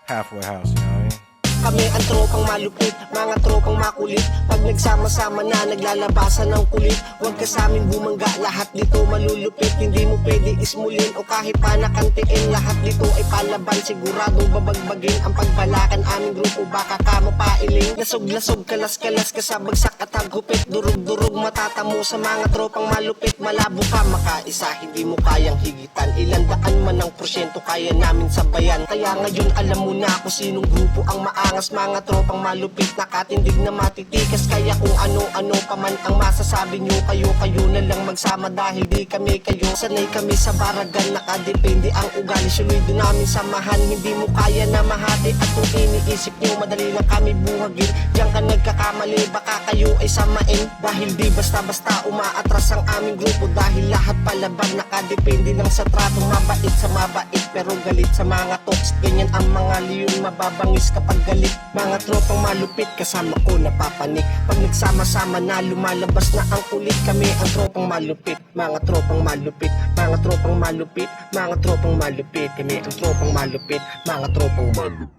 halfway house, you know what I mean? Kami ang tropang malupit, mga tropang makulit. Pag nagsama-sama na, naglalabasan ng kulit. Huwag ka sa amin bumangga, lahat dito malulupit. Hindi mo pwede ismulin o kahit pa nakantiin. Lahat dito ay palaban, siguradong babagbagin. Ang pagbalakan aming grupo, baka ka mapailing. Lasog-lasog, kalas-kalas ka sa bagsak at hagupit. Durug-durug matatamo sa mga tropang malupit. Malabo ka makaisa, hindi mo kayang higitan. Ilan daan man ang porsyento kaya namin sabayan. Kaya ngayon alam mo na kung sinong grupo ang maangas. Mga tropang malupit, nakatindig na matitikas. Kaya kung ano-ano pa man ang masasabi nyo, kayo na lang magsama dahil di kami kayo. Sanay kami sa baragan, nakadepende ang ugali. Sulido namin samahan, hindi mo kaya na mahati. At kung iniisip nyo, madali lang kami buhagin. Diyan ka nagkakamali, baka kayo ay samain. Dahil di basta-basta umaatras ang aming grupo. Dahil lahat palaban, nakadepende lang sa trato. Mabait sa mabait, pero galit sa mga toks. Ganyan ang mga leon, mababangis kapag galit. Mga tropang malupit, kasama ko napapanik. Pag nagsama-sama na, lumalabas na ang kulit. Kami ang tropang malupit, mga tropang malupit, mga tropang malupit, mga tropang malupit. Kami ang tropang malupit, mga tropang malupit.